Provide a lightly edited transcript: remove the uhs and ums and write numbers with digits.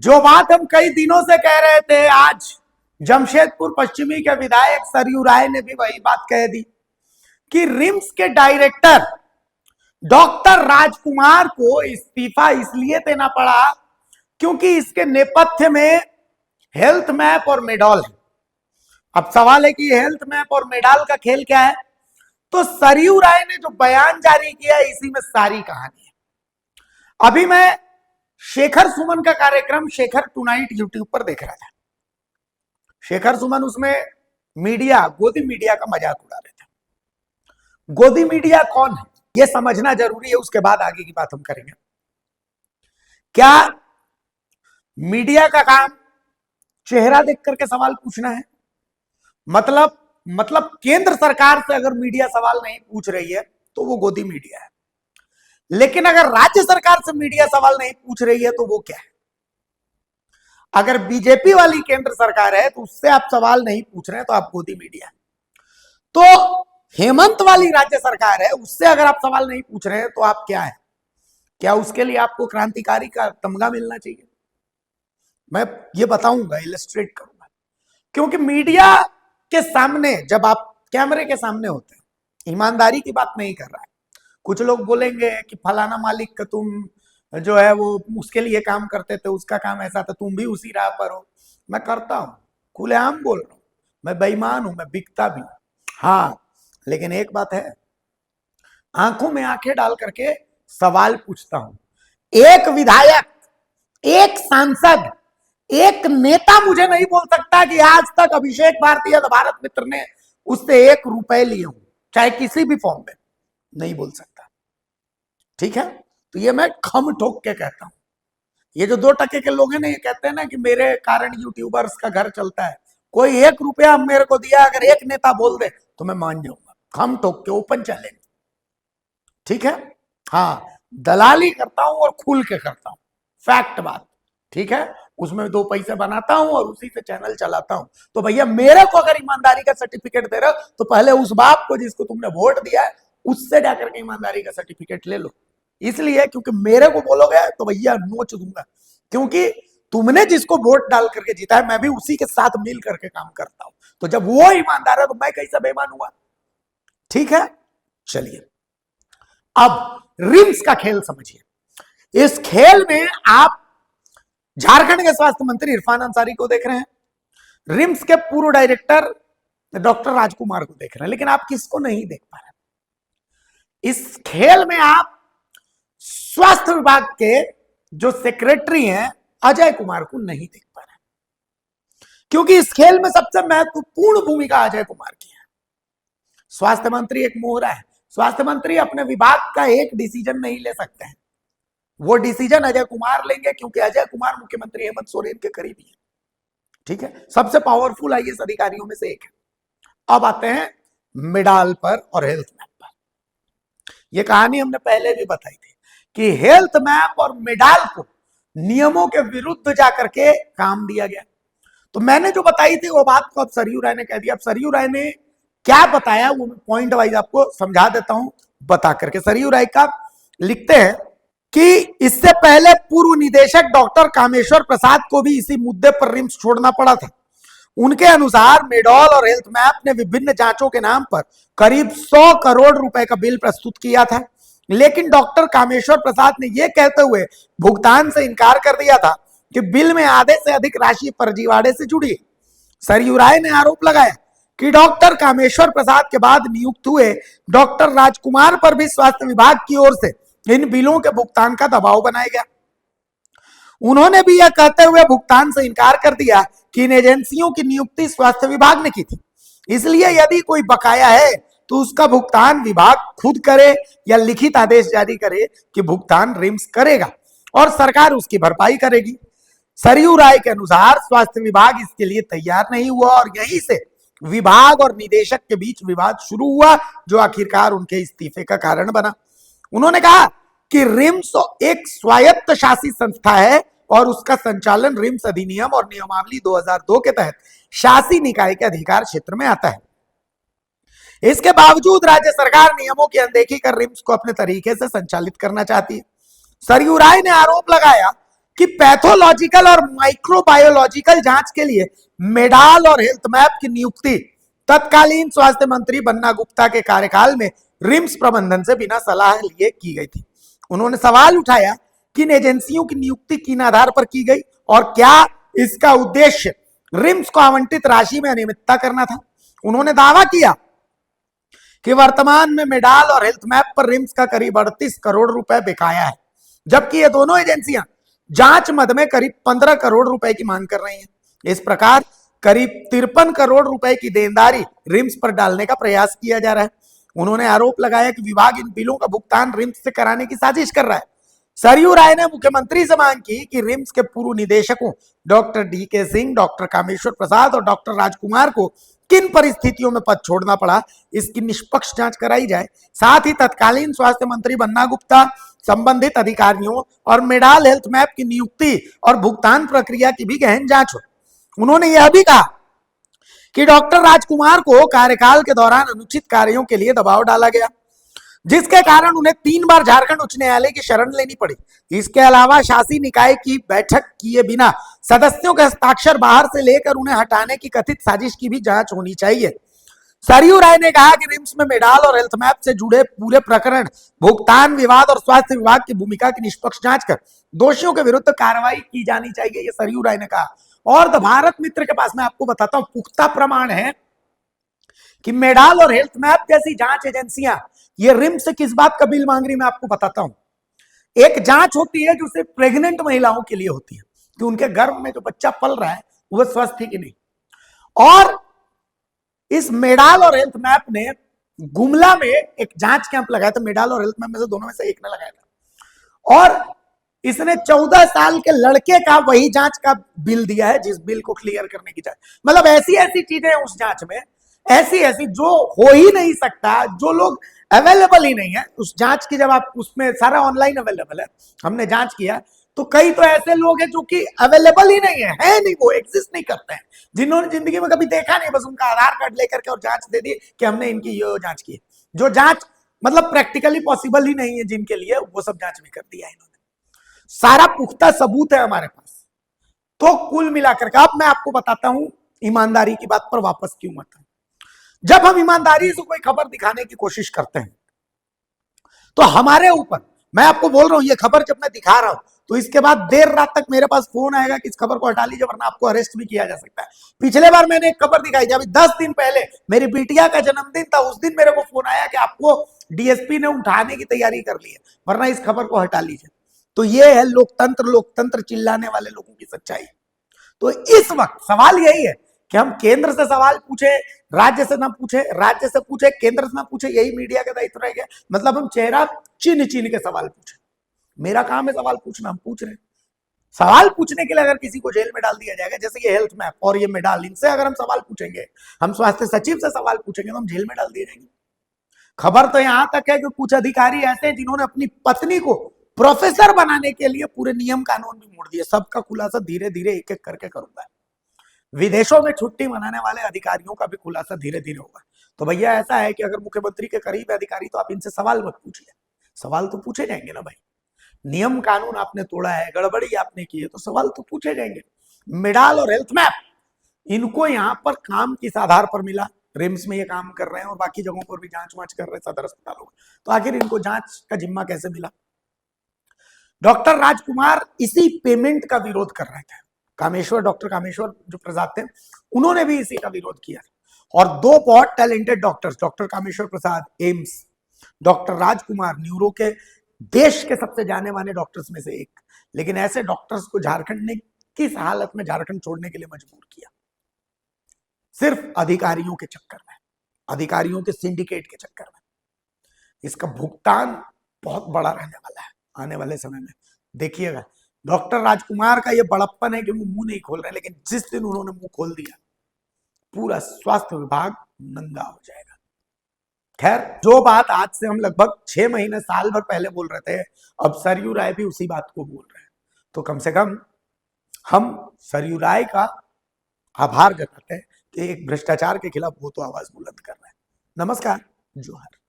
जो बात हम कई दिनों से कह रहे थे, आज जमशेदपुर पश्चिमी के विधायक सरयू राय ने भी वही बात कह दी कि रिम्स के डायरेक्टर डॉक्टर राजकुमार को इस्तीफा इसलिए देना पड़ा क्योंकि इसके नेपथ्य में हेल्थ मैप और मेडॉल है। अब सवाल है कि हेल्थ मैप और मेडॉल का खेल क्या है। तो सरयू राय ने जो बयान जारी किया, इसी में सारी कहानी है। अभी मैं शेखर सुमन का कार्यक्रम शेखर टुनाइट यूट्यूब पर देख रहा था। शेखर सुमन उसमें मीडिया, गोदी मीडिया का मजाक उड़ा रहे थे। गोदी मीडिया कौन है यह समझना जरूरी है, उसके बाद आगे की बात हम करेंगे। क्या मीडिया का काम चेहरा देख करके सवाल पूछना है? मतलब केंद्र सरकार से अगर मीडिया सवाल नहीं पूछ रही है तो वो गोदी मीडिया है, लेकिन अगर राज्य सरकार से मीडिया सवाल नहीं पूछ रही है तो वो क्या है? अगर बीजेपी वाली केंद्र सरकार है तो उससे आप सवाल नहीं पूछ रहे हैं तो आप गोदी मीडिया है। तो हेमंत वाली राज्य सरकार है, उससे अगर आप सवाल नहीं पूछ रहे हैं तो आप क्या है? क्या उसके लिए आपको क्रांतिकारी का तमगा मिलना चाहिए? मैं ये बताऊंगा, इलस्ट्रेट करूंगा। क्योंकि मीडिया के सामने जब आप कैमरे के सामने होते हैं, ईमानदारी की बात नहीं कर रहा है। कुछ लोग बोलेंगे कि फलाना मालिक का तुम जो है वो उसके लिए काम करते थे, उसका काम ऐसा था, तुम भी उसी राह पर हो। मैं करता हूं, खुलेआम बोल रहा हूं, मैं बेईमान हूं, मैं बिकता भी हूं। हाँ, लेकिन एक बात है, आंखों में आंखें डाल करके सवाल पूछता हूं। एक विधायक, एक सांसद, एक नेता मुझे नहीं बोल सकता कि आज तक अभिषेक भारती भारत मित्र ने उससे 1 रुपए लिए हूं, चाहे किसी भी फॉर्म में। नहीं बोल सकता, ठीक है? तो ये मैं खम ठोक के कहता हूं। ये जो 2% के लोग हैं ना, ये कहते हैं ना कि मेरे कारण यूट्यूबर्स का घर चलता है। कोई 1 रुपया मेरे को दिया, अगर एक नेता बोल दे तो मैं मान जाऊंगा, खम ठोक के, ओपन चैलेंज, ठीक है? हाँ, दलाली करता हूं और खुल के करता हूं, फैक्ट बात, ठीक है? उसमें 2 पैसे बनाता हूं और उसी से चैनल चलाता हूं। तो भैया मेरे को अगर ईमानदारी का सर्टिफिकेट दे रहे हो तो पहले उस बाप को जिसको तुमने वोट दिया है उससे जाकर के ईमानदारी का सर्टिफिकेट ले लो। इसलिए क्योंकि मेरे को बोलोगे तो भैया नोच दूंगा, क्योंकि तुमने जिसको वोट डाल करके जीता है, मैं भी उसी के साथ मिल करके काम करता हूं। तो जब वो ईमानदार है तो मैं कैसे बेईमान हुआ? ठीक है, चलिए अब रिम्स का खेल समझिए। इस खेल में आप झारखंड के स्वास्थ्य मंत्री इरफान अंसारी को देख रहे हैं, रिम्स के पूर्व डायरेक्टर डॉक्टर राजकुमार को देख रहे हैं, लेकिन आप किसको नहीं देख पा रहे? इस खेल में आप स्वास्थ्य विभाग के जो सेक्रेटरी हैं अजय कुमार को नहीं देख पा रहे, क्योंकि इस खेल में सबसे महत्वपूर्ण भूमिका अजय कुमार की है। स्वास्थ्य मंत्री एक मोहरा है, स्वास्थ्य मंत्री अपने विभाग का एक डिसीजन नहीं ले सकते हैं, वो डिसीजन अजय कुमार लेंगे, क्योंकि अजय कुमार मुख्यमंत्री हेमंत सोरेन के करीबी है, ठीक है? सबसे पावरफुल आईएएस अधिकारियों में से एक है। अब आते हैं मेडाल पर और हेल्थ मैप पर। यह कहानी हमने पहले भी बताई थी कि हेल्थ मैप और मेडाल को नियमों के विरुद्ध जाकर के काम दिया गया। तो मैंने जो बताई थी वो बात को अब सरयू राय ने कह दिया। अब सरयू राय ने क्या बताया वो पॉइंट वाइज आपको समझा देता हूं बता करके। सरयू राय का लिखते हैं कि इससे पहले पूर्व निदेशक डॉक्टर कामेश्वर प्रसाद को भी इसी मुद्दे पर रिम्स छोड़ना पड़ा था। उनके अनुसार मेडॉल और हेल्थ मैप ने विभिन्न जांचों के नाम पर करीब 100 करोड़ रुपए का बिल प्रस्तुत किया था, लेकिन डॉक्टर कामेश्वर प्रसाद ने यह कहते हुए भुगतान से इनकार कर दिया था कि बिल में आधे से अधिक राशि फर्जीवाड़े से जुड़ी है। सरयू राय ने आरोप लगाया कि डॉक्टर कामेश्वर प्रसाद के बाद नियुक्त हुए डॉक्टर राजकुमार पर भी स्वास्थ्य विभाग की ओर से इन बिलों के भुगतान का दबाव बनाया गया। उन्होंने भी यह कहते हुए भुगतान से इनकार कर दिया कि इन एजेंसियों की नियुक्ति स्वास्थ्य विभाग ने की थी, इसलिए यदि कोई बकाया है तो उसका भुगतान विभाग खुद करे या लिखित आदेश जारी करे कि भुगतान रिम्स करेगा और सरकार उसकी भरपाई करेगी। सरयू राय के अनुसार स्वास्थ्य विभाग इसके लिए तैयार नहीं हुआ और यहीं से विभाग और निदेशक के बीच विवाद शुरू हुआ, जो आखिरकार उनके इस्तीफे का कारण बना। उन्होंने कहा कि रिम्स एक स्वायत्त शासी संस्था है और उसका संचालन रिम्स अधिनियम और नियमावली 2002 के तहत शासी निकाय के अधिकार क्षेत्र में आता है। इसके बावजूद राज्य सरकार नियमों की अनदेखी कर रिम्स को अपने तरीके से संचालित करना चाहती है। सरयू राय ने आरोप लगाया कि पैथोलॉजिकल और माइक्रोबायोलॉजिकल जांच के लिए मेडाल और हेल्थ मैप की नियुक्ति तत्कालीन स्वास्थ्य मंत्री बन्ना गुप्ता के कार्यकाल में रिम्स प्रबंधन से बिना सलाह लिए की गई थी। उन्होंने सवाल उठाया कि इन एजेंसियों की नियुक्ति किन आधार पर की गई और क्या इसका उद्देश्य रिम्स को आवंटित राशि में अनियमितता करना था। उन्होंने दावा किया कि वर्तमान में मेडाल और हेल्थ मैप पर रिम्स का करीब 38 करोड़ रुपए बकाया है, जबकि ये दोनों एजेंसियां जांच मद में करीब 15 करोड़ रुपए की मांग कर रही हैं। इस प्रकार करीब 53 करोड़ रुपए की देनदारी रिम्स पर डालने का प्रयास किया जा रहा है। उन्होंने आरोप लगाया कि विभाग इन बिलों का भुगतान रिम्स से कराने की साजिश कर रहा है। सरयू राय ने मुख्यमंत्री से मांग की कि रिम्स के पूर्व निदेशकों doctor DK Singh, doctor Kameshwar Prasad और डॉक्टर राजकुमार को किन परिस्थितियों में पद छोड़ना पड़ा, इसकी निष्पक्ष जांच कराई जाए। साथ ही तत्कालीन स्वास्थ्य मंत्री बन्ना गुप्ता, संबंधित अधिकारियों और मेडाल हेल्थ मैप की नियुक्ति और भुगतान प्रक्रिया की भी गहन जांच हो। उन्होंने यह भी कहा कि डॉक्टर राजकुमार को कार्यकाल के दौरान अनुचित कार्यों के लिए दबाव डाला गया, जिसके कारण उन्हें 3 बार झारखंड उच्च न्यायालय की शरण लेनी पड़ी। इसके अलावा शासी निकाय की बैठक किए बिना सदस्यों के हस्ताक्षर बाहर से लेकर उन्हें हटाने की कथित साजिश की भी जांच होनी चाहिए। सरयू राय ने कहा कि रिम्स में मेडाल और हेल्थ मैप से जुड़े पूरे प्रकरण, भुगतान विवाद और स्वास्थ्य विभाग की भूमिका की निष्पक्ष जांच कर दोषियों के विरुद्ध कार्रवाई की जानी चाहिए, ये सरयू राय ने कहा। और द भारत मित्र के पास मैं आपको बताता हूं, पुख्ता प्रमाण है कि मेडाल और हेल्थ मैप जैसी जांच एजेंसियां ये रिम्स से किस बात का बिल मांग रही, मैं आपको बताता हूं। एक जांच होती है जो सिर्फ प्रेग्नेंट महिलाओं के लिए होती है कि उनके गर्भ में जो बच्चा पल रहा है वो स्वस्थ है कि नहीं। और इस मेडाल और हेल्थ मैप ने गुमला में एक जांच कैंप लगाया था। मेडाल और हेल्थ मैप में से दोनों में से एक ने लगाया था और इसने 14 साल के लड़के का वही जांच का बिल दिया है, जिस बिल को क्लियर करने की जांच। मतलब ऐसी ऐसी चीजें हैं उस जांच में, ऐसी ऐसी जो हो ही नहीं सकता, जो लोग अवेलेबल ही नहीं है उस जांच की। जब आप उसमें सारा ऑनलाइन अवेलेबल है, हमने जांच किया तो कई तो ऐसे लोग हैं जो कि अवेलेबल ही नहीं है नहीं, वो एग्जिस्ट नहीं करते हैं, जिन्होंने जिंदगी में कभी देखा नहीं, बस उनका आधार कार्ड लेकर के और जांच दे दी कि हमने इनकी ये जांच की। जो जांच मतलब प्रैक्टिकली पॉसिबल ही नहीं है जिनके लिए, वो सब जांच भी कर दिया इन्होंने। सारा पुख्ता सबूत है हमारे पास। तो कुल मिलाकर के अब मैं आपको बताता हूं ईमानदारी की बात पर वापस क्यों आता हूं। जब हम ईमानदारी से कोई खबर दिखाने की कोशिश करते हैं तो हमारे ऊपर, मैं आपको बोल रहा हूं, ये खबर जब मैं दिखा रहा हूं तो इसके बाद देर रात तक मेरे पास फोन आएगा कि इस खबर को हटा लीजिए वरना आपको अरेस्ट भी किया जा सकता है। पिछले बार मैंने एक खबर दिखाई थी, अभी 10 दिन पहले मेरी बिटिया का जन्मदिन था, उस दिन मेरे को फोन आया कि आपको DSP ने उठाने की तैयारी कर ली है वरना इस खबर को हटा लीजिए। तो ये है लोकतंत्र, लोकतंत्र चिल्लाने वाले लोगों की सच्चाई। तो इस वक्त सवाल यही है कि हम केंद्र से सवाल पूछे, राज्य से ना पूछे, राज्य से पूछे केंद्र से ना पूछे, यही मीडिया का दायित्व रह गया। मतलब हम चेहरा चिन्ह चिन्ह के सवाल पूछे। मेरा काम है सवाल पूछना, हम पूछ रहे हैं। सवाल पूछने के लिए अगर किसी को जेल में डाल दिया जाएगा, जैसे ये हेल्थ मैप और ये मेडाल, इनसे अगर हम सवाल पूछेंगे, हम स्वास्थ्य सचिव से सवाल पूछेंगे तो हम जेल में डाल दिए जाएंगे। खबर तो यहां तक है कि कुछ अधिकारी ऐसे हैं जिन्होंने अपनी पत्नी को प्रोफेसर बनाने के लिए पूरे नियम कानून भी मोड़ दिए। सबका खुलासा धीरे धीरे एक एक करके करूंगा। विदेशों में छुट्टी मनाने वाले अधिकारियों का भी खुलासा धीरे धीरे होगा। तो भैया ऐसा है कि अगर मुख्यमंत्री के करीब अधिकारी तो आप इनसे सवाल मत पूछिए, सवाल तो पूछे जाएंगे ना भाई। नियम कानून आपने तोड़ा है, गड़बड़ी आपने की है, तो सवाल तो पूछे जाएंगे। मेडाल और हेल्थ मैप, इनको यहां पर काम किस आधार पर मिला? रिम्स में ये काम कर रहे हैं और बाकी जगहों पर भी जांच वांच कर रहे हैं सदर अस्पतालों में, तो आखिर इनको जांच का जिम्मा कैसे मिला? डॉक्टर राजकुमार इसी पेमेंट का विरोध कर रहे थे। कामेश्वर, डॉक्टर कामेश्वर जो प्रसाद थे, उन्होंने भी इसी का विरोध किया। और 2 बहुत टैलेंटेड डॉक्टर्स, डॉक्टर कामेश्वर प्रसाद एम्स, डॉक्टर राजकुमार न्यूरो के देश के सबसे जाने माने डॉक्टर्स में से एक। लेकिन ऐसे डॉक्टर्स को झारखंड ने किस हालत में झारखंड छोड़ने के लिए मजबूर किया? सिर्फ अधिकारियों के चक्कर में, अधिकारियों के सिंडिकेट के चक्कर में। इसका भुगतान बहुत बड़ा रहने वाला है आने वाले समय में, देखिएगा। डॉक्टर राजकुमार का ये बड़प्पन है कि वो मुंह नहीं खोल रहे, लेकिन जिस दिन उन्होंने मुंह खोल दिया पूरा स्वास्थ्य विभाग नंगा हो जाएगा। खैर, जो बात आज से हम लगभग 6 महीने साल भर पहले बोल रहे थे, अब सरयू राय भी उसी बात को बोल रहे हैं। तो कम से कम हम सरयू राय का आभार जताते हैं कि एक भ्रष्टाचार के खिलाफ वो तो आवाज बुलंद कर रहे हैं। नमस्कार, जोहार।